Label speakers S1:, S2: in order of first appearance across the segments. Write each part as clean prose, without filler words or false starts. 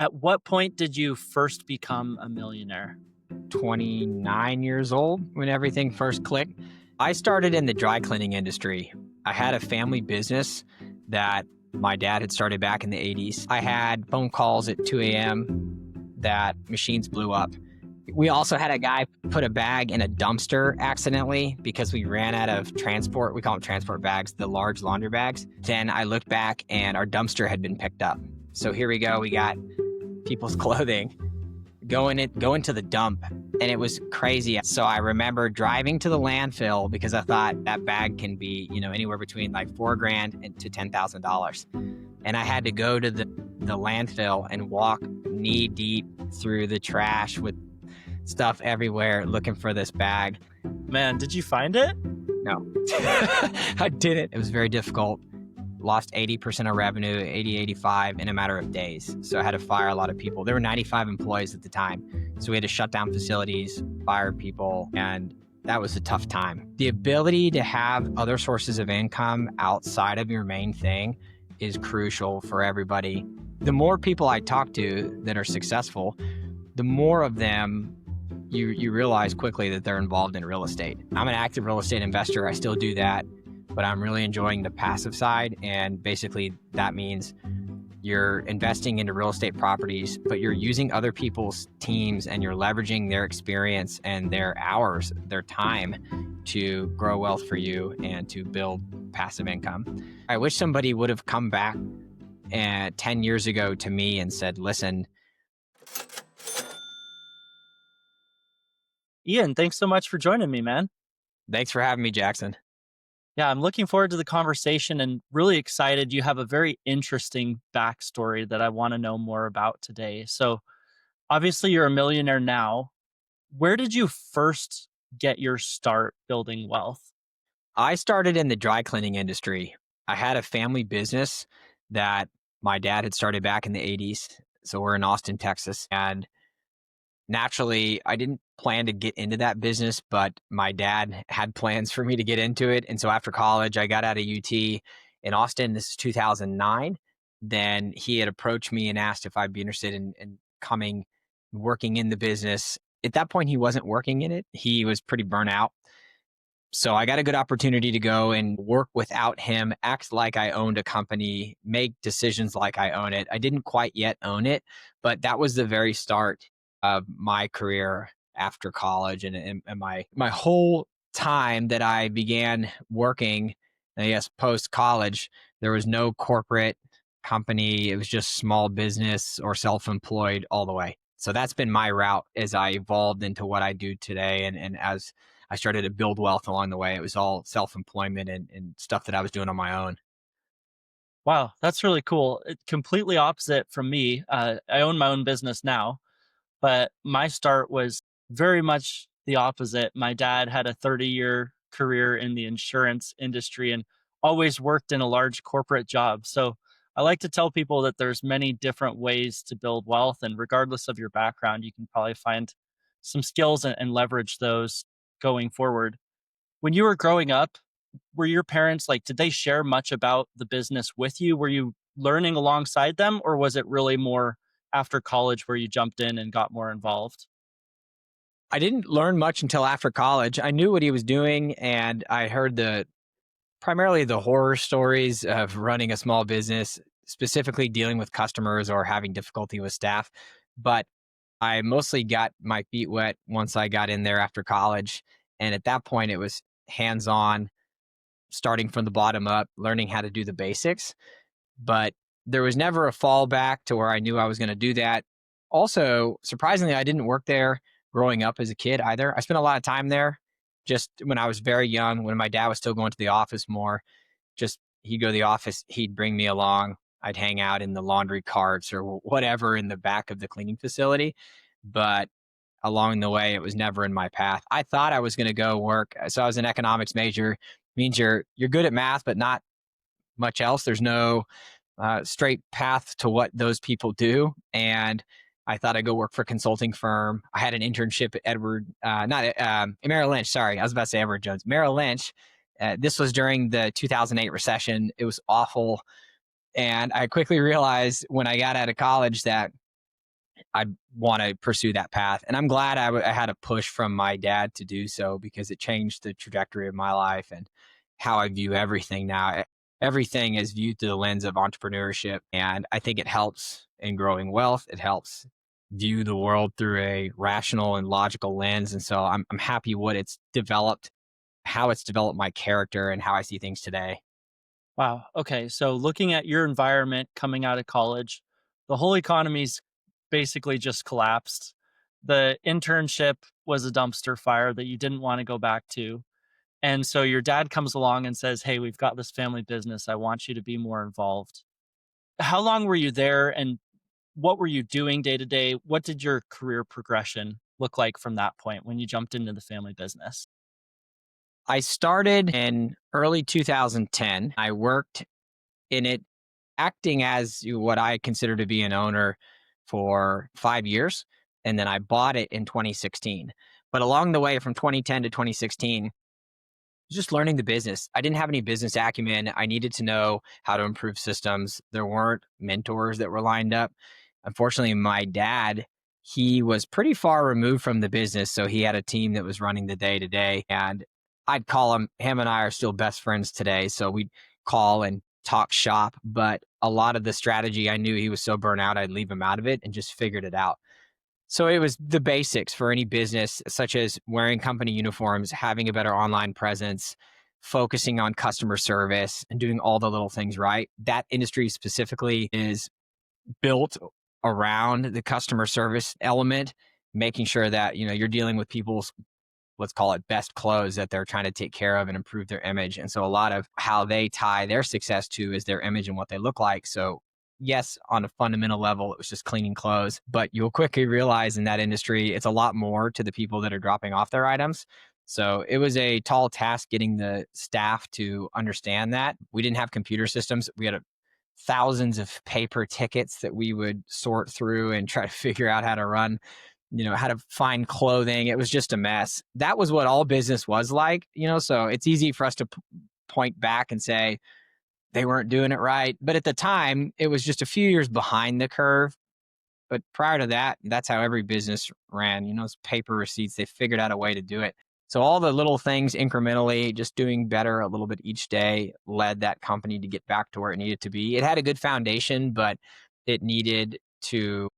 S1: At what point did you first become a millionaire?
S2: 29 years old when everything first clicked. I started in the dry cleaning industry. I had a family business that my dad had started back in the 80s. I had phone calls at 2 a.m. that machines blew up. We also had a guy put a bag in a dumpster accidentally because we ran out of transport. We call them transport bags, the large laundry bags. Then I looked back and our dumpster had been picked up. So here we go. We got people's clothing going to the dump, and it was crazy. So I remember driving to the landfill because I thought that bag can be, anywhere between like $4,000 and to $10,000. And I had to go to the landfill and walk knee deep through the trash with stuff everywhere looking for this bag.
S1: Man, did you find it?
S2: No, I didn't. It was very difficult. Lost 80% of revenue, 80, 85 in a matter of days. So I had to fire a lot of people. There were 95 employees at the time. So we had to shut down facilities, fire people, and that was a tough time. The ability to have other sources of income outside of your main thing is crucial for everybody. The more people I talk to that are successful, the more of them you realize quickly that they're involved in real estate. I'm an active real estate investor. I still do that, but I'm really enjoying the passive side. And basically that means you're investing into real estate properties, but you're using other people's teams and you're leveraging their experience and their hours, their time to grow wealth for you and to build passive income. I wish somebody would have come back 10 years ago to me and said, listen.
S1: Ian, thanks so much for joining me, man.
S2: Thanks for having me, Jackson.
S1: Yeah, I'm looking forward to the conversation and really excited. You have a very interesting backstory that I want to know more about today. So, obviously, you're a millionaire now. Where did you first get your start building wealth?
S2: I started in the dry cleaning industry. I had a family business that my dad had started back in the 80s. So we're in Austin, Texas. And naturally, I didn't plan to get into that business, but my dad had plans for me to get into it. And so after college, I got out of UT in Austin. This is 2009. Then he had approached me and asked if I'd be interested in coming working in the business. At that point, he wasn't working in it. He was pretty burnt out. So I got a good opportunity to go and work without him, act like I owned a company, make decisions like I own it. I didn't quite yet own it, but that was the very start of my career after college and my whole time that I began working, I guess, post college. There was no corporate company. It was just small business or self-employed all the way. So that's been my route as I evolved into what I do today. And as I started to build wealth along the way, it was all self-employment and stuff that I was doing on my own.
S1: Wow, that's really cool. Completely opposite from me. I own my own business now, but my start was very much the opposite. My dad had a 30-year career in the insurance industry and always worked in a large corporate job. So I like to tell people that there's many different ways to build wealth, and regardless of your background, you can probably find some skills and leverage those going forward. When you were growing up, were your parents like, did they share much about the business with you? Were you learning alongside them, or was it really more after college where you jumped in and got more involved?
S2: I didn't learn much until after college. I knew what he was doing, and I heard primarily the horror stories of running a small business, specifically dealing with customers or having difficulty with staff. But I mostly got my feet wet once I got in there after college. And at that point, it was hands on, starting from the bottom up, learning how to do the basics. But there was never a fallback to where I knew I was going to do that. Also, surprisingly, I didn't work there growing up as a kid either. I spent a lot of time there just when I was very young, when my dad was still going to the office more. Just he'd go to the office, he'd bring me along. I'd hang out in the laundry carts or whatever in the back of the cleaning facility. But along the way, it was never in my path. I thought I was going to go work. So I was an economics major. Means you're good at math, but not much else. There's no straight path to what those people do. And I thought I'd go work for a consulting firm. I had an internship at Merrill Lynch. Sorry, I was about to say Edward Jones. Merrill Lynch. This was during the 2008 recession. It was awful. And I quickly realized when I got out of college that I'd want to pursue that path. And I'm glad I had a push from my dad to do so because it changed the trajectory of my life and how I view everything now. Everything is viewed through the lens of entrepreneurship. And I think it helps in growing wealth. It helps view the world through a rational and logical lens. And so I'm happy what it's developed, how it's developed my character and how I see things today.
S1: Wow. Okay. So looking at your environment coming out of college, the whole economy's basically just collapsed. The internship was a dumpster fire that you didn't want to go back to. And so your dad comes along and says, "Hey, we've got this family business. I want you to be more involved." How long were you there and what were you doing day to day? What did your career progression look like from that point when you jumped into the family business?
S2: I started in early 2010. I worked in it acting as what I consider to be an owner for 5 years. And then I bought it in 2016. But along the way from 2010 to 2016, just learning the business. I didn't have any business acumen. I needed to know how to improve systems. There weren't mentors that were lined up. Unfortunately, my dad, he was pretty far removed from the business. So he had a team that was running the day to day. And I'd call him and I are still best friends today. So we'd call and talk shop. But a lot of the strategy, I knew he was so burnt out, I'd leave him out of it and just figured it out. So it was the basics for any business, such as wearing company uniforms, having a better online presence, focusing on customer service, and doing all the little things right. That industry specifically is built around the customer service element, making sure that you're dealing with people's, let's call it, best clothes that they're trying to take care of and improve their image. And so a lot of how they tie their success to is their image and what they look like. So yes, on a fundamental level, it was just cleaning clothes, but you'll quickly realize in that industry, it's a lot more to the people that are dropping off their items. So it was a tall task getting the staff to understand that. We didn't have computer systems. We had thousands of paper tickets that we would sort through and try to figure out how to run, how to find clothing. It was just a mess. That was what all business was like, so it's easy for us to point back and say they weren't doing it right. But at the time, it was just a few years behind the curve. But prior to that, that's how every business ran. It's paper receipts. They figured out a way to do it. So all the little things incrementally, just doing better a little bit each day, led that company to get back to where it needed to be. It had a good foundation, but it needed to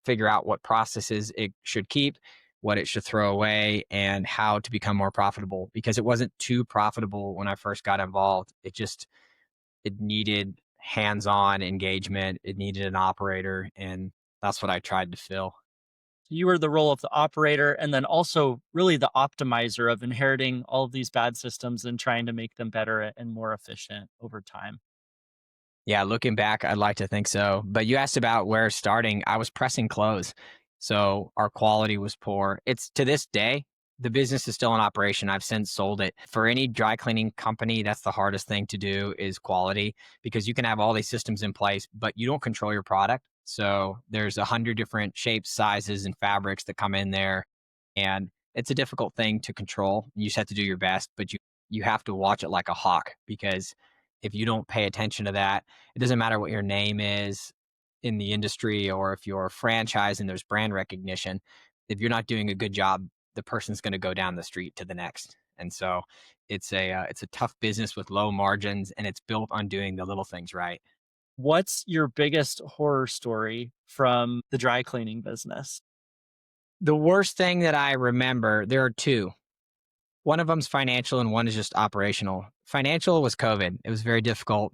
S2: figure out what processes it should keep, what it should throw away, and how to become more profitable, because it wasn't too profitable when I first got involved. It needed hands-on engagement. It needed an operator, and that's what I tried to fill.
S1: You were the role of the operator and then also really the optimizer of inheriting all of these bad systems and trying to make them better and more efficient over time.
S2: Yeah, looking back, I'd like to think so. But you asked about where starting. I was pressing clothes. So our quality was poor. It's to this day, the business is still in operation. I've since sold it. For any dry cleaning company, that's the hardest thing to do is quality, because you can have all these systems in place, but you don't control your product. So there's 100 different shapes, sizes, and fabrics that come in there. And it's a difficult thing to control. You just have to do your best, but you have to watch it like a hawk, because if you don't pay attention to that, it doesn't matter what your name is in the industry or if you're a franchise and there's brand recognition. If you're not doing a good job, the person's going to go down the street to the next. And so it's a tough business with low margins, and it's built on doing the little things right.
S1: What's your biggest horror story from the dry cleaning business?
S2: The worst thing that I remember, there are two. One of them's financial and one is just operational. Financial was COVID. It was very difficult.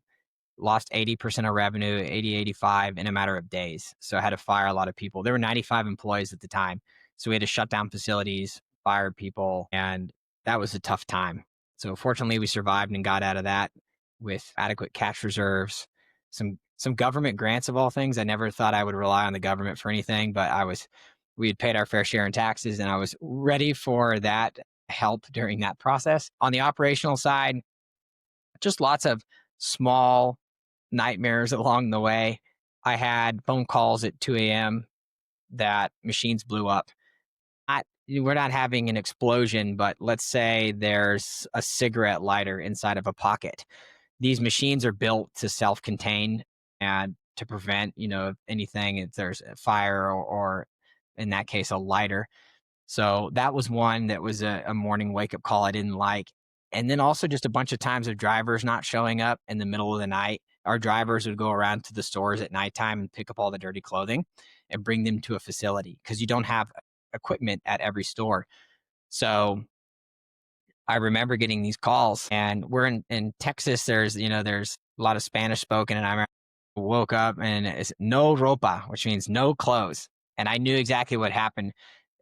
S2: Lost 80% of revenue, 80, 85 in a matter of days. So I had to fire a lot of people. There were 95 employees at the time. So we had to shut down facilities, fire people, and that was a tough time. So fortunately, we survived and got out of that with adequate cash reserves, some government grants of all things. I never thought I would rely on the government for anything, but we had paid our fair share in taxes, and I was ready for that help during that process. On the operational side, just lots of small nightmares along the way. I had phone calls at 2 a.m. that machines blew up. We're not having an explosion, but let's say there's a cigarette lighter inside of a pocket. These machines are built to self contain, and to prevent, anything if there's a fire or in that case, a lighter. So that was one that was a morning wake up call I didn't like. And then also just a bunch of times of drivers not showing up in the middle of the night. Our drivers would go around to the stores at nighttime and pick up all the dirty clothing and bring them to a facility because you don't have equipment at every store. So I remember getting these calls, and we're in Texas. There's a lot of Spanish spoken, and I remember woke up and it's no ropa, which means no clothes. And I knew exactly what happened.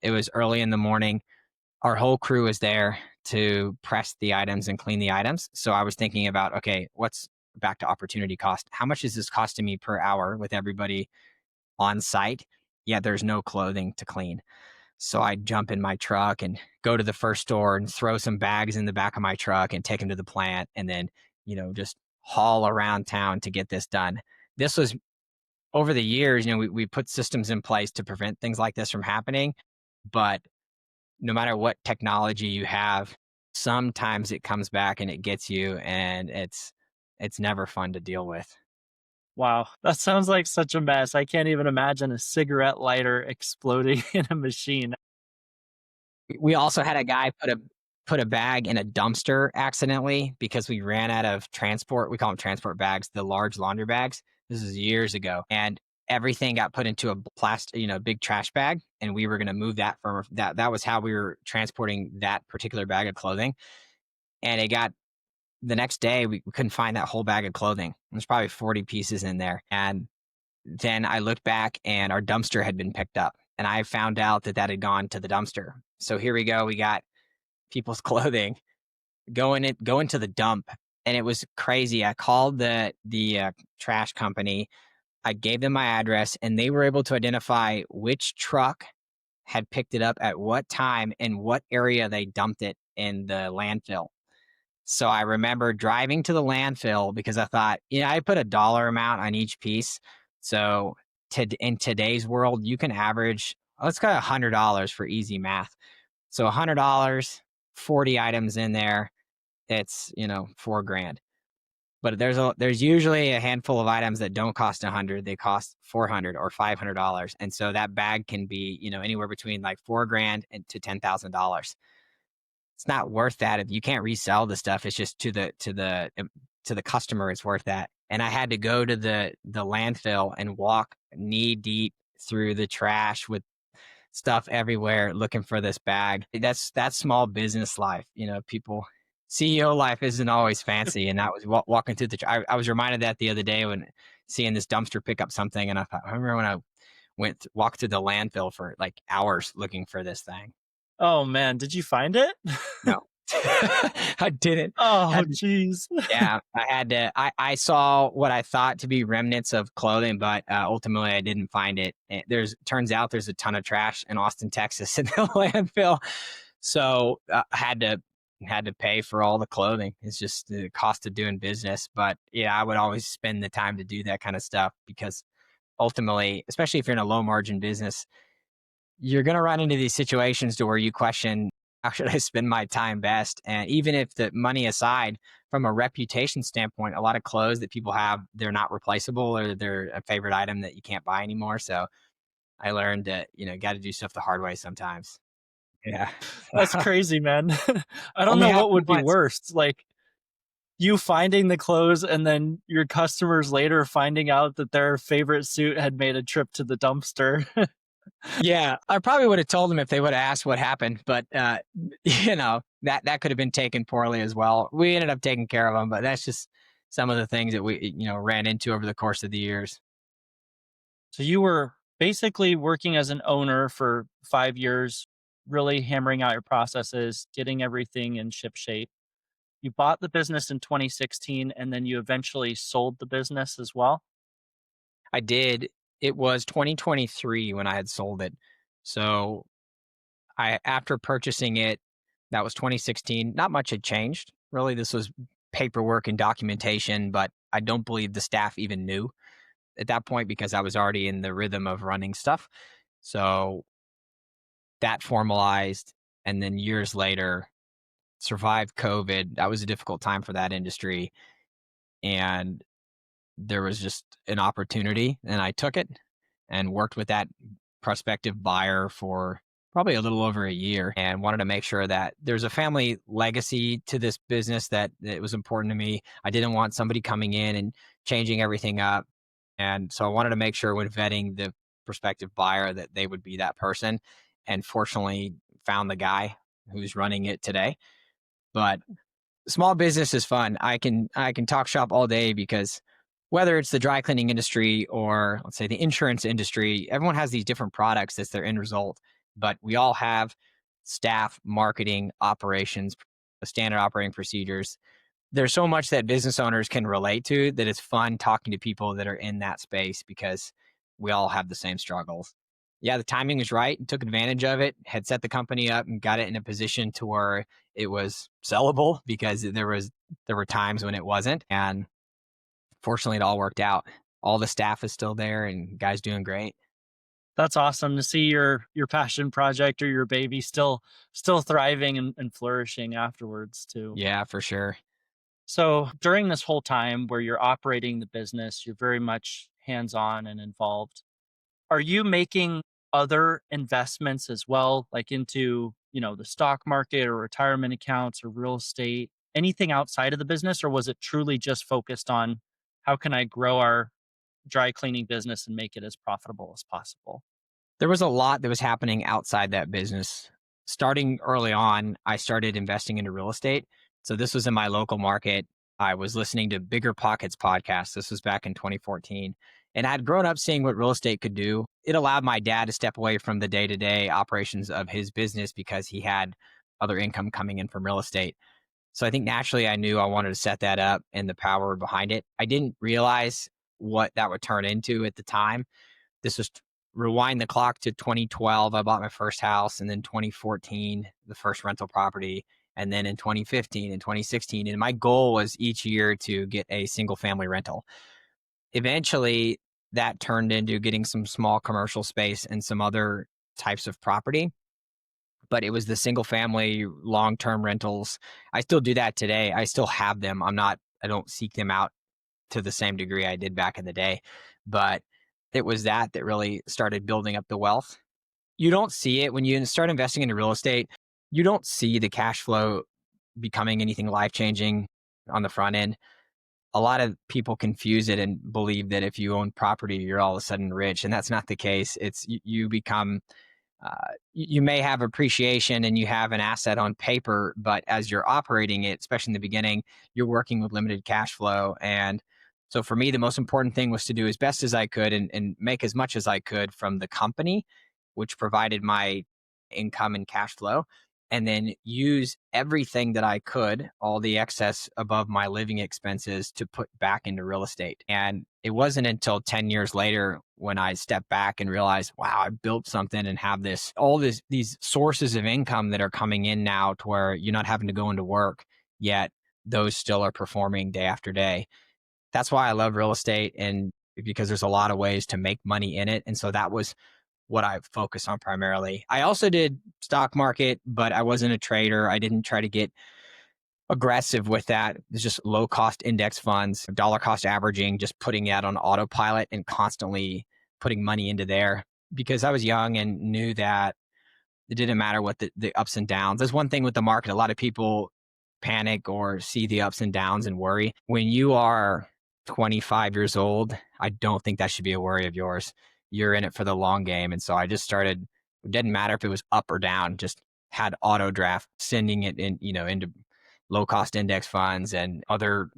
S2: It was early in the morning. Our whole crew was there to press the items and clean the items. So I was thinking about, okay, what's back to opportunity cost? How much is this costing me per hour with everybody on site? Yeah, there's no clothing to clean. So I'd jump in my truck and go to the first store and throw some bags in the back of my truck and take them to the plant and then, just haul around town to get this done. This was over the years, we put systems in place to prevent things like this from happening. But no matter what technology you have, sometimes it comes back and it gets you and it's never fun to deal with.
S1: Wow, that sounds like such a mess. I can't even imagine a cigarette lighter exploding in a machine.
S2: We also had a guy put a bag in a dumpster accidentally because we ran out of transport. We call them transport bags, the large laundry bags. This is years ago, and everything got put into a plastic, big trash bag, and we were going to move that from that. That was how we were transporting that particular bag of clothing, and it got the next day we couldn't find that whole bag of clothing. There's probably 40 pieces in there, and then I looked back and our dumpster had been picked up, and I found out that that had gone to the dumpster. So here we go. We got people's clothing going to the dump, and it was crazy. I called the trash company. I gave them my address, and they were able to identify which truck had picked it up at what time and what area they dumped it in the landfill. So I remember driving to the landfill because I thought, I put a dollar amount on each piece. So in today's world, you can average, let's go $100 for easy math. So $100, 40 items in there, it's, 4 grand. But there's usually a handful of items that don't cost 100, they cost 400 or $500. And so that bag can be, anywhere between like 4 grand and to $10,000. It's not worth that if you can't resell the stuff. It's just to the customer, it's worth that. And I had to go to the landfill and walk knee deep through the trash with stuff everywhere looking for this bag. That's small business life. People CEO life isn't always fancy, and that was walking through I was reminded that the other day when seeing this dumpster pick up something, and I thought I remember when I walked through the landfill for like hours looking for this thing.
S1: Oh man, did you find it?
S2: No, I didn't.
S1: Oh,
S2: Had
S1: jeez.
S2: Yeah, I had to. I saw what I thought to be remnants of clothing, but ultimately I didn't find it. Turns out there's a ton of trash in Austin, Texas, in the landfill. So I had to pay for all the clothing. It's just the cost of doing business. But yeah, I would always spend the time to do that kind of stuff because ultimately, especially if you're in a low margin business, you're going to run into these situations to where you question, how should I spend my time best? And even if the money aside, from a reputation standpoint, a lot of clothes that people have, they're not replaceable or they're a favorite item that you can't buy anymore. So I learned that, got to do stuff the hard way sometimes. Yeah.
S1: That's crazy, man. I don't
S2: Only
S1: know what
S2: happened
S1: would be
S2: once.
S1: worse, like, you finding the clothes and then your customers later finding out that their favorite suit had made a trip to the dumpster.
S2: Yeah, I probably would have told them if they would have asked what happened, but that could have been taken poorly as well. We ended up taking care of them, but that's just some of the things that we ran into over the course of the years.
S1: So you were basically working as an owner for 5 years, really hammering out your processes, getting everything in ship shape. You bought the business in 2016 and then you eventually sold the business as well?
S2: I did. It was 2023 when I had sold it. So I after purchasing it, that was 2016. Not much had changed. Really, this was paperwork and documentation, but I don't believe the staff even knew at that point because I was already in the rhythm of running stuff. So that formalized, and then years later survived COVID. That was a difficult time for that industry, and there was just an opportunity and I took it and worked with that prospective buyer for probably a little over a year and wanted to make sure that there's a family legacy to this business that it was important to me. I didn't want somebody coming in and changing everything up. And so I wanted to make sure when vetting the prospective buyer that they would be that person. And fortunately found the guy who's running it today. But small business is fun. I can talk shop all day because whether it's the dry cleaning industry or let's say the insurance industry, everyone has these different products that's their end result, but we all have staff, marketing, operations, standard operating procedures. There's so much that business owners can relate to that it's fun talking to people that are in that space because we all have the same struggles. Yeah, the timing was right and took advantage of it, had set the company up and got it in a position to where it was sellable because there were times when it wasn't. And fortunately it all worked out. All the staff is still there and guys doing great.
S1: That's awesome to see your passion project or your baby still thriving and flourishing afterwards too.
S2: Yeah, for sure.
S1: So during this whole time where you're operating the business, you're very much hands-on and involved. Are you making other investments as well, like into, the stock market or retirement accounts or real estate, anything outside of the business? Or was it truly just focused on how can I grow our dry cleaning business and make it as profitable as possible?
S2: There was a lot that was happening outside that business. Starting early on, I started investing into real estate. So this was in my local market. I was listening to Bigger Pockets podcast. This was back in 2014. And I'd grown up seeing what real estate could do. It allowed my dad to step away from the day to day operations of his business because he had other income coming in from real estate. So I think naturally I knew I wanted to set that up and the power behind it. I didn't realize what that would turn into at the time. This was rewind the clock to 2012. I bought my first house, and then 2014, the first rental property, and then in 2015 and 2016. And my goal was each year to get a single family rental. Eventually, that turned into getting some small commercial space and some other types of property. But it was the single family long term rentals. I still do that today. I still have them. I don't seek them out to the same degree I did back in the day. But it was that really started building up the wealth. You don't see it when you start investing into real estate. You don't see the cash flow becoming anything life changing on the front end. A lot of people confuse it and believe that if you own property, you're all of a sudden rich. And that's not the case. It's you become you may have appreciation and you have an asset on paper, but as you're operating it, especially in the beginning, you're working with limited cash flow. And so for me, the most important thing was to do as best as I could and make as much as I could from the company, which provided my income and cash flow, and then use everything that I could, all the excess above my living expenses, to put back into real estate. And it wasn't until 10 years later when I stepped back and realized, wow, I built something and have these sources of income that are coming in now to where you're not having to go into work, yet those still are performing day after day. That's why I love real estate, and because there's a lot of ways to make money in it. And so that was what I focus on primarily. I also did stock market, but I wasn't a trader. I didn't try to get aggressive with that. It's just low cost index funds, dollar cost averaging, just putting that on autopilot and constantly putting money into there because I was young and knew that it didn't matter what the ups and downs. There's one thing with the market. A lot of people panic or see the ups and downs and worry. When you are 25 years old, I don't think that should be a worry of yours. You're in it for the long game. And so I just started, it didn't matter if it was up or down, just had auto draft, sending it into low cost index funds and other,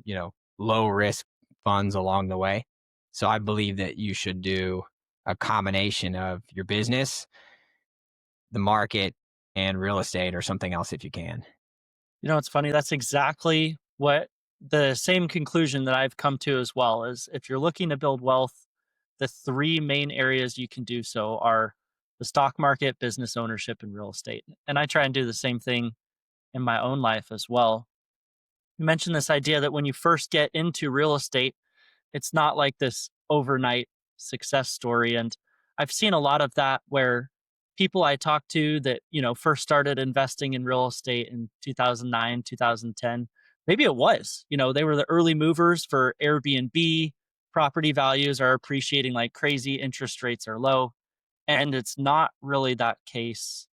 S2: low risk funds along the way. So I believe that you should do a combination of your business, the market, and real estate or something else if you can.
S1: It's funny. That's exactly what the same conclusion that I've come to as well is if you're looking to build wealth, the three main areas you can do so are the stock market, business ownership, and real estate. And I try and do the same thing in my own life as well. You mentioned this idea that when you first get into real estate, it's not like this overnight success story. And I've seen a lot of that where people I talk to that, first started investing in real estate in 2009, 2010, maybe it was, they were the early movers for Airbnb, property values are appreciating like crazy, interest rates are low. And it's not really that case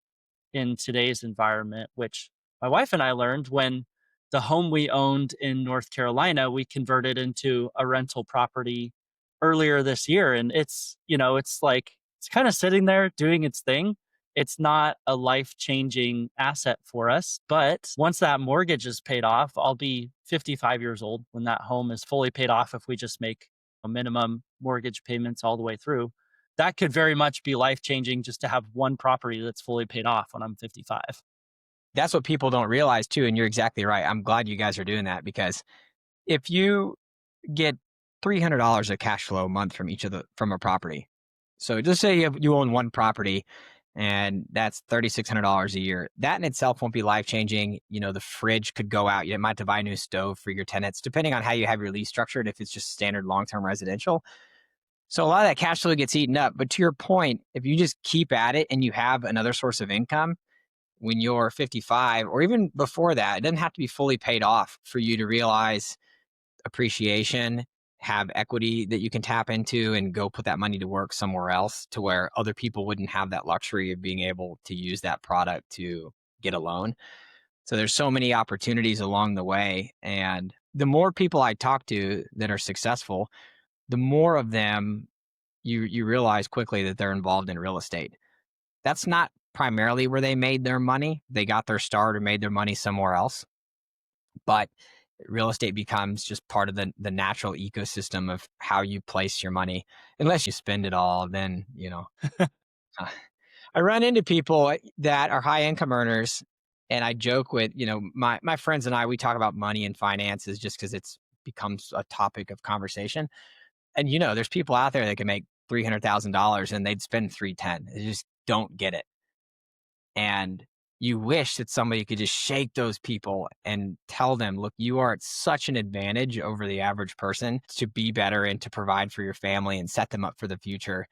S1: in today's environment, which my wife and I learned when the home we owned in North Carolina, we converted into a rental property earlier this year. And it's, it's like, it's kind of sitting there doing its thing. It's not a life changing asset for us. But once that mortgage is paid off, I'll be 55 years old when that home is fully paid off if we just make a minimum mortgage payments all the way through. That could very much be life changing just to have one property that's fully paid off when I'm 55.
S2: That's what people don't realize too. And you're exactly right. I'm glad you guys are doing that because if you get $300 of cash flow a month from a property. So just say you own one property and that's $3,600 a year. That in itself won't be life changing. The fridge could go out. You might have to buy a new stove for your tenants, depending on how you have your lease structured, if it's just standard long-term residential. So a lot of that cash flow gets eaten up. But to your point, if you just keep at it and you have another source of income when you're 55 or even before that, it doesn't have to be fully paid off for you to realize appreciation, have equity that you can tap into and go put that money to work somewhere else to where other people wouldn't have that luxury of being able to use that product to get a loan. So there's so many opportunities along the way. And the more people I talk to that are successful, the more of them you realize quickly that they're involved in real estate. That's not primarily where they made their money. They got their start or made their money somewhere else. But real estate becomes just part of the natural ecosystem of how you place your money. Unless you spend it all, then, I run into people that are high income earners and I joke with, my friends and I, we talk about money and finances just because it's becomes a topic of conversation. And there's people out there that can make $300,000 and they'd spend 310. They just don't get it. And you wish that somebody could just shake those people and tell them, look, you are at such an advantage over the average person to be better and to provide for your family and set them up for the future.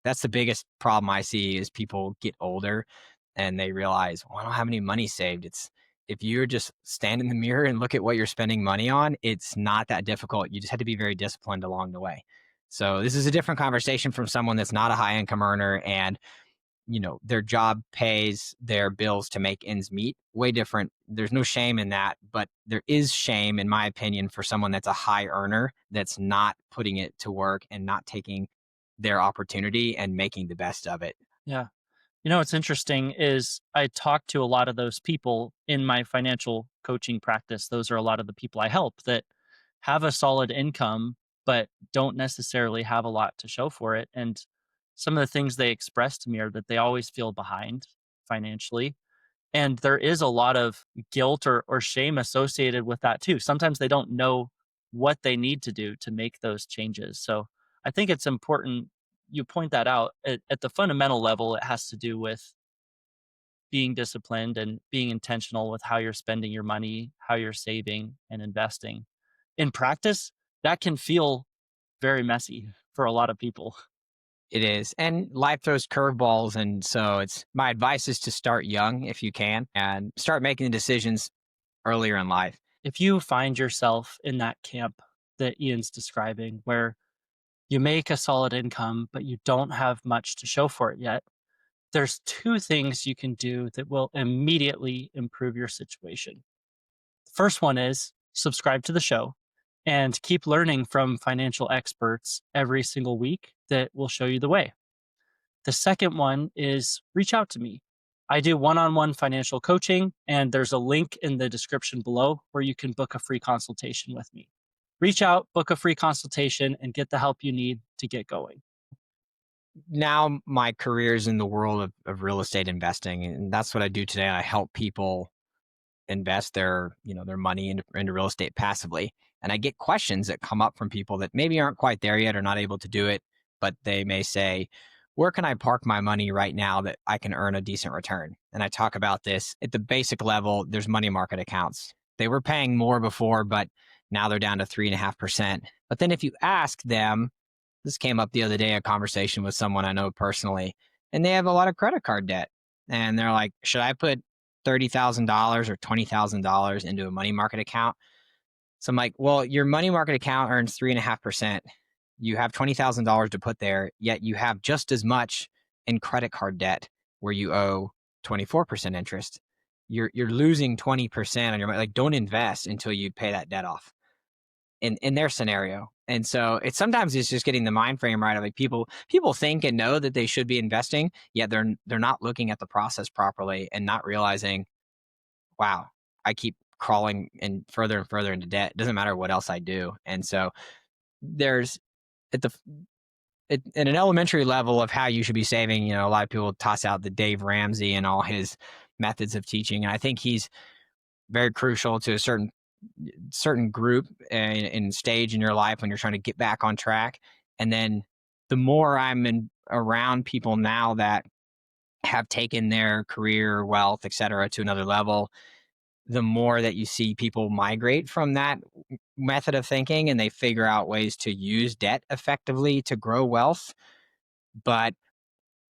S2: That's the biggest problem I see is people get older and they realize, well, I don't have any money saved. It's if you're just stand in the mirror and look at what you're spending money on, it's not that difficult. You just have to be very disciplined along the way. So this is a different conversation from someone that's not a high income earner and their job pays their bills to make ends meet. Way different. There's no shame in that, but there is shame, in my opinion, for someone that's a high earner that's not putting it to work and not taking their opportunity and making the best of it.
S1: Yeah. What's interesting is I talk to a lot of those people in my financial coaching practice. Those are a lot of the people I help that have a solid income, but don't necessarily have a lot to show for it. And some of the things they express to me are that they always feel behind financially. And there is a lot of guilt or shame associated with that too. Sometimes they don't know what they need to do to make those changes. So I think it's important you point that out. At the fundamental level, it has to do with being disciplined and being intentional with how you're spending your money, how you're saving and investing. In practice, that can feel very messy for a lot of people.
S2: It is. And life throws curveballs. And so it's my advice is to start young if you can and start making the decisions earlier in life.
S1: If you find yourself in that camp that Ian's describing, where you make a solid income, but you don't have much to show for it yet, there's two things you can do that will immediately improve your situation. The first one is subscribe to the show and keep learning from financial experts every single week that will show you the way. The second one is reach out to me. I do one on one financial coaching, and there's a link in the description below where you can book a free consultation with me. Reach out, book a free consultation, and get the help you need to get going.
S2: Now my career is in the world of real estate investing. And that's what I do today. I help people invest their money into real estate passively. And I get questions that come up from people that maybe aren't quite there yet or not able to do it, but they may say, where can I park my money right now that I can earn a decent return? And I talk about this at the basic level. There's money market accounts. They were paying more before, but now they're down to 3.5%. But then if you ask them, this came up the other day, a conversation with someone I know personally, and they have a lot of credit card debt. And they're like, should I put $30,000 or $20,000 into a money market account? So I'm like, well, your money market account earns 3.5%. You have $20,000 to put there, yet you have just as much in credit card debt where you owe 24% interest. You're losing 20% on your money. Like, don't invest until you pay that debt off in their scenario. And so it's just getting the mind frame right of like people think and know that they should be investing, yet they're not looking at the process properly and not realizing, wow, I keep crawling and further into debt. It doesn't matter what else I do. And so there's at the at an elementary level of how you should be saving, a lot of people toss out the Dave Ramsey and all his methods of teaching. And I think he's very crucial to a certain group and stage in your life when you're trying to get back on track. And then the more around people now that have taken their career, wealth, et cetera, to another level, the more that you see people migrate from that method of thinking and they figure out ways to use debt effectively to grow wealth. But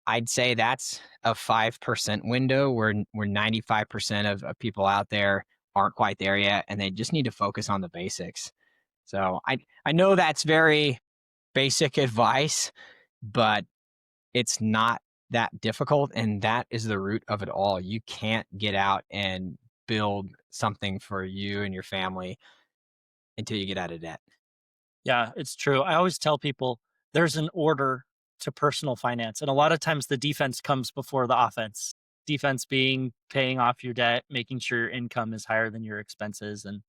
S2: I'd say that's a 5% window where 95% of people out there aren't quite there yet, and they just need to focus on the basics. So I know that's very basic advice, but it's not that difficult, and that is the root of it all. You can't get out and build something for you and your family until you get out of debt.
S1: Yeah, it's true. I always tell people there's an order to personal finance, and a lot of times the defense comes before the offense. Defense being paying off your debt, making sure your income is higher than your expenses, and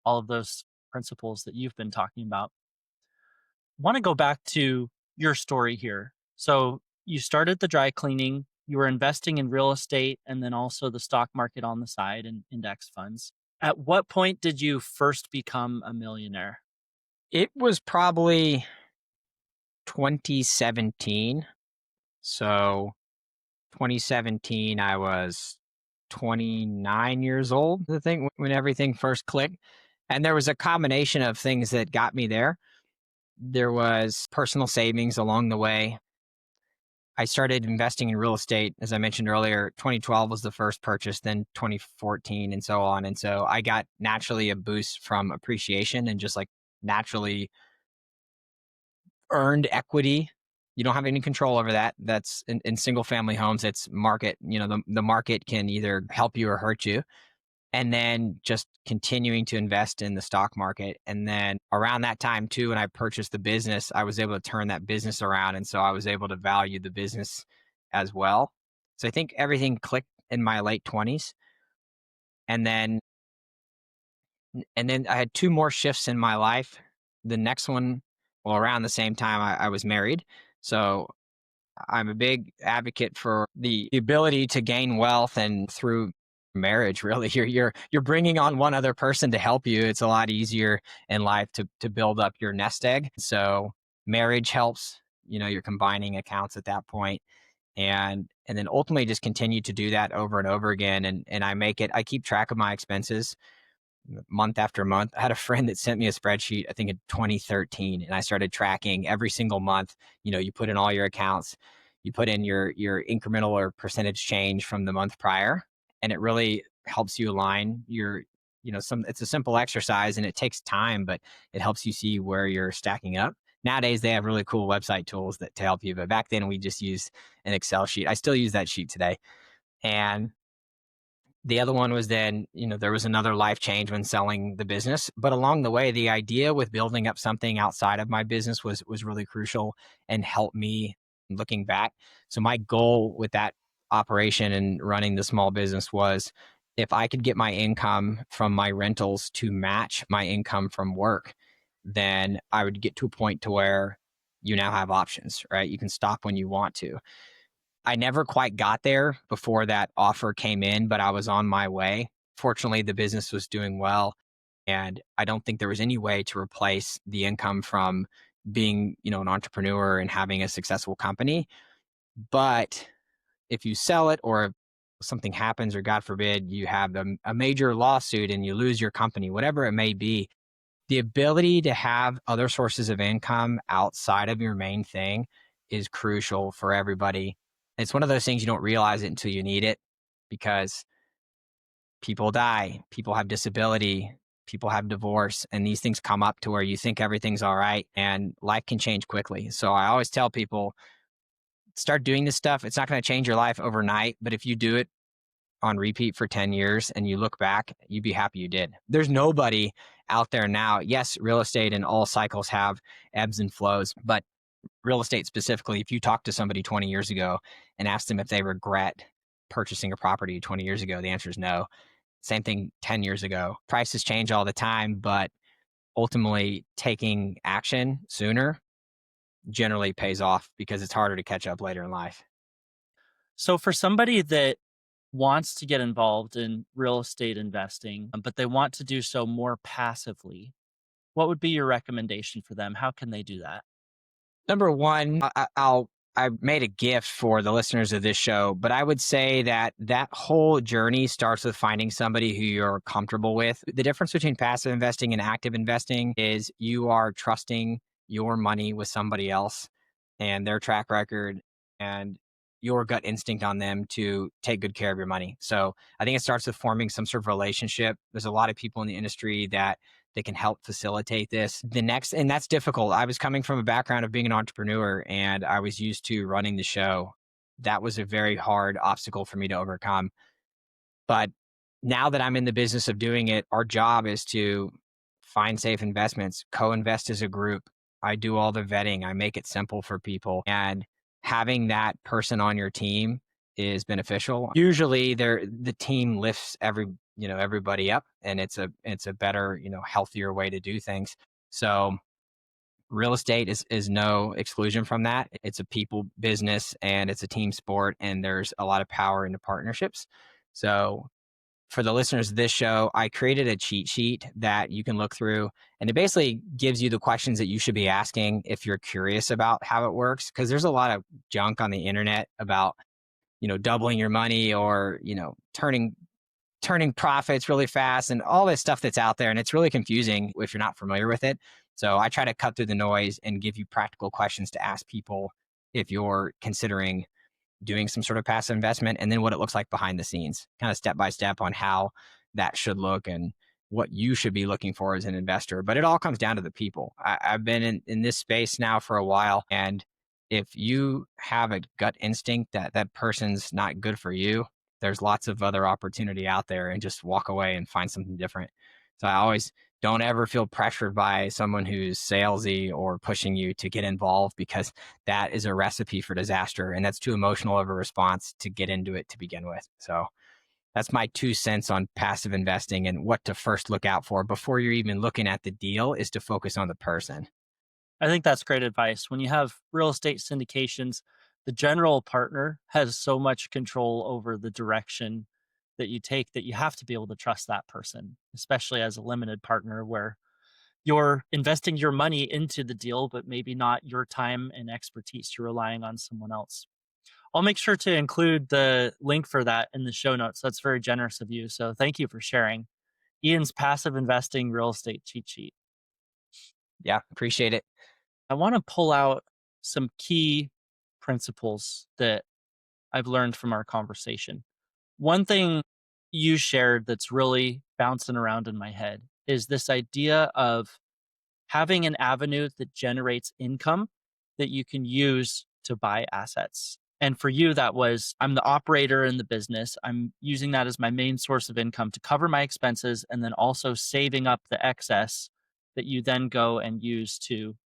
S1: all of those principles that you've been talking about. Want to go back to your story here. So you started the dry cleaning, you were investing in real estate, and then also the stock market on the side and index funds. At what point did you first become a millionaire?
S2: It was probably 2017. So 2017, I was 29 years old, I think, when everything first clicked. And there was a combination of things that got me there. There was personal savings along the way. I started investing in real estate, as I mentioned earlier. 2012 was the first purchase, then 2014, and so on. And so I got naturally a boost from appreciation and just like naturally earned equity. You don't have any control over that. That's in single family homes. It's market. The market can either help you or hurt you. And then just continuing to invest in the stock market. And then around that time too, when I purchased the business, I was able to turn that business around. And so I was able to value the business as well. So I think everything clicked in my late 20s. And then I had two more shifts in my life. The next one, well, around the same time I was married. So I'm a big advocate for the ability to gain wealth and through marriage. Really, you're bringing on one other person to help you. It's a lot easier in life to build up your nest egg. So marriage helps. You're combining accounts at that point, and then ultimately just continue to do that over and over again. And I keep track of my expenses month after month. I had a friend that sent me a spreadsheet, I think in 2013, and I started tracking every single month. You put in all your accounts, you put in your incremental or percentage change from the month prior, and it really helps you align it's a simple exercise and it takes time, but it helps you see where you're stacking up. Nowadays they have really cool website tools to help you, but back then we just used an Excel sheet. I still use that sheet today. And the other one was then, there was another life change when selling the business. But along the way, the idea with building up something outside of my business was really crucial and helped me looking back. So my goal with that operation and running the small business was if I could get my income from my rentals to match my income from work, then I would get to a point to where you now have options, right? You can stop when you want to. I never quite got there before that offer came in, but I was on my way. Fortunately, the business was doing well, and I don't think there was any way to replace the income from being, an entrepreneur and having a successful company. But if you sell it or if something happens or God forbid you have a major lawsuit and you lose your company, whatever it may be, the ability to have other sources of income outside of your main thing is crucial for everybody. It's one of those things you don't realize it until you need it because people die, people have disability, people have divorce, and these things come up to where you think everything's all right and life can change quickly. So I always tell people, start doing this stuff. It's not going to change your life overnight, but if you do it on repeat for 10 years and you look back, you'd be happy you did. There's nobody out there now. Yes, real estate and all cycles have ebbs and flows, but real estate specifically, if you talk to somebody 20 years ago and ask them if they regret purchasing a property 20 years ago, the answer is no. Same thing 10 years ago. Prices change all the time, but ultimately taking action sooner generally pays off because it's harder to catch up later in life.
S1: So for somebody that wants to get involved in real estate investing, but they want to do so more passively, what would be your recommendation for them? How can they do that?
S2: Number one, I made a gift for the listeners of this show, but I would say that that whole journey starts with finding somebody who you're comfortable with. The difference between passive investing and active investing is you are trusting your money with somebody else and their track record and your gut instinct on them to take good care of your money. So I think it starts with forming some sort of relationship. There's a lot of people in the industry that they can help facilitate this. The next, and that's difficult. I was coming from a background of being an entrepreneur and I was used to running the show. That was a very hard obstacle for me to overcome. But now that I'm in the business of doing it, our job is to find safe investments, co-invest as a group. I do all the vetting. I make it simple for people. And having that person on your team is beneficial. Usually the team lifts everybody up and it's a better, healthier way to do things. So real estate is no exclusion from that. It's a people business and it's a team sport and there's a lot of power in the partnerships. So for the listeners of this show, I created a cheat sheet that you can look through, and it basically gives you the questions that you should be asking if you're curious about how it works. Because there's a lot of junk on the internet about doubling your money or turning profits really fast and all this stuff that's out there, and it's really confusing if you're not familiar with it. So I try to cut through the noise and give you practical questions to ask people if you're considering doing some sort of passive investment, and then what it looks like behind the scenes, kind of step by step on how that should look and what you should be looking for as an investor. But it all comes down to the people. I've been in this space now for a while. And if you have a gut instinct that that person's not good for you, there's lots of other opportunity out there and just walk away and find something different. So I always don't ever feel pressured by someone who's salesy or pushing you to get involved because that is a recipe for disaster. And that's too emotional of a response to get into it to begin with. So that's my 2 cents on passive investing and what to first look out for before you're even looking at the deal is to focus on the person.
S1: I think that's great advice. When you have real estate syndications, the general partner has so much control over the direction that you take that you have to be able to trust that person, especially as a limited partner where you're investing your money into the deal, but maybe not your time and expertise. You're relying on someone else. I'll make sure to include the link for that in the show notes. That's very generous of you. So thank you for sharing Ian's passive investing real estate cheat sheet.
S2: Yeah, appreciate it.
S1: I want to pull out some key principles that I've learned from our conversation. One thing you shared that's really bouncing around in my head is this idea of having an avenue that generates income that you can use to buy assets. And for you, that was I'm the operator in the business. I'm using that as my main source of income to cover my expenses and then also saving up the excess that you then go and use to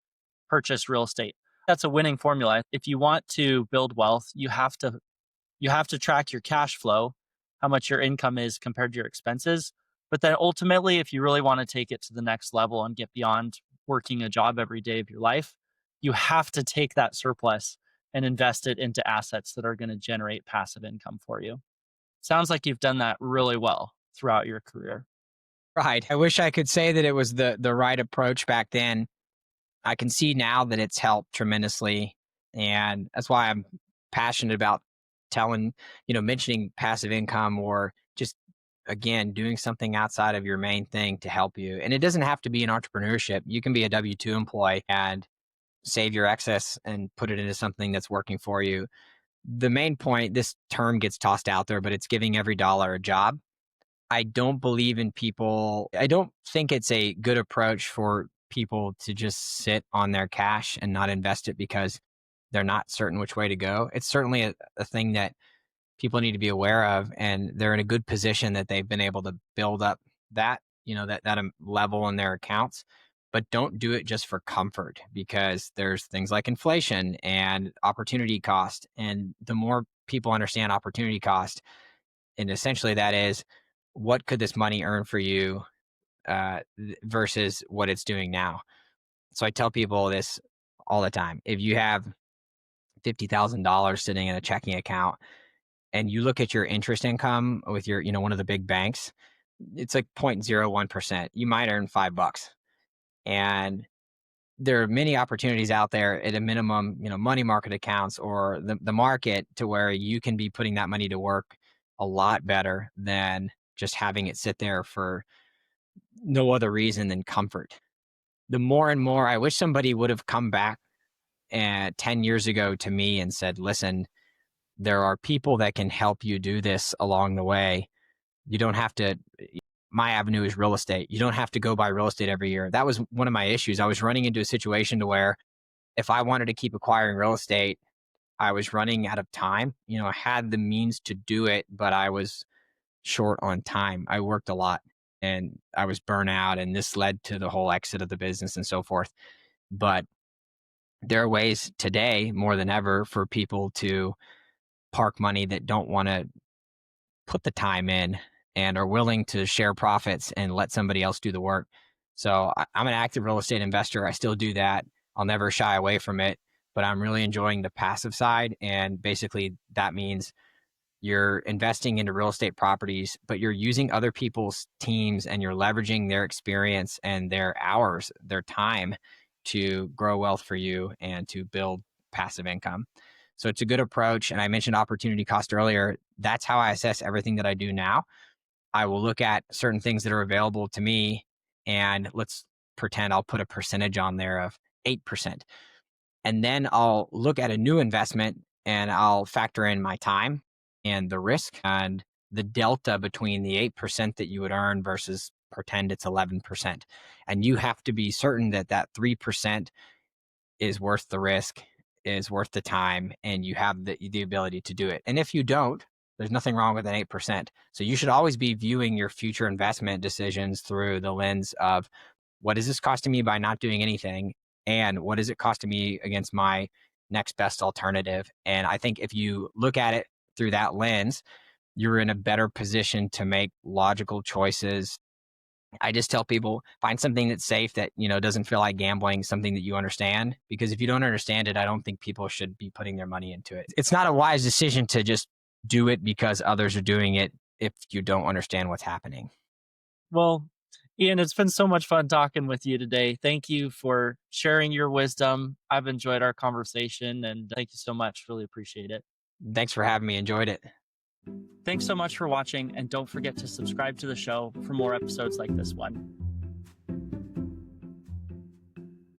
S1: purchase real estate. That's a winning formula. If you want to build wealth, you have to track your cash flow, how much your income is compared to your expenses. But then ultimately, if you really want to take it to the next level and get beyond working a job every day of your life, you have to take that surplus and invest it into assets that are going to generate passive income for you. Sounds like you've done that really well throughout your career.
S2: Right. I wish I could say that it was the right approach back then. I can see now that it's helped tremendously. And that's why I'm passionate about mentioning passive income or just, again, doing something outside of your main thing to help you. And it doesn't have to be an entrepreneurship. You can be a W 2 employee and save your excess and put it into something that's working for you. The main point, this term gets tossed out there, but it's giving every dollar a job. I don't believe in people. I don't think it's a good approach for people to just sit on their cash and not invest it because they're not certain which way to go. It's certainly a thing that people need to be aware of, and they're in a good position that they've been able to build up that, level in their accounts. But don't do it just for comfort, because there's things like inflation and opportunity cost. And the more people understand opportunity cost, and essentially that is, what could this money earn for you versus what it's doing now. So I tell people this all the time. If you have $50,000 sitting in a checking account and you look at your interest income with your, one of the big banks, it's like 0.01%. You might earn $5. And there are many opportunities out there at a minimum, money market accounts or the market, to where you can be putting that money to work a lot better than just having it sit there for no other reason than comfort. The more and more, I wish somebody would have come back 10 years ago to me and said, listen, there are people that can help you do this along the way. You don't have to. My avenue is real estate. You don't have to go buy real estate every year. That was one of my issues. I was running into a situation to where if I wanted to keep acquiring real estate, I was running out of time. I had the means to do it, but I was short on time. I worked a lot and I was burnt out, and this led to the whole exit of the business and so forth. But there are ways today more than ever for people to park money that don't want to put the time in and are willing to share profits and let somebody else do the work. So I'm an active real estate investor. I still do that. I'll never shy away from it, but I'm really enjoying the passive side. And basically, that means you're investing into real estate properties, but you're using other people's teams and you're leveraging their experience and their hours, their time to grow wealth for you and to build passive income. So it's a good approach. And I mentioned opportunity cost earlier. That's how I assess everything that I do now. I will look at certain things that are available to me, and let's pretend I'll put a percentage on there of 8%. And then I'll look at a new investment and I'll factor in my time and the risk and the delta between the 8% that you would earn versus pretend it's 11%. And you have to be certain that that 3% is worth the risk, is worth the time, and you have the ability to do it. And if you don't, there's nothing wrong with an 8%. So you should always be viewing your future investment decisions through the lens of, what is this costing me by not doing anything? And what is it costing me against my next best alternative? And I think if you look at it through that lens, you're in a better position to make logical choices. I just tell people, find something that's safe, that, doesn't feel like gambling, something that you understand. Because if you don't understand it, I don't think people should be putting their money into it. It's not a wise decision to just do it because others are doing it if you don't understand what's happening.
S1: Well, Ian, it's been so much fun talking with you today. Thank you for sharing your wisdom. I've enjoyed our conversation and thank you so much. Really appreciate it.
S2: Thanks for having me. Enjoyed it.
S1: Thanks so much for watching, and don't forget to subscribe to the show for more episodes like this one.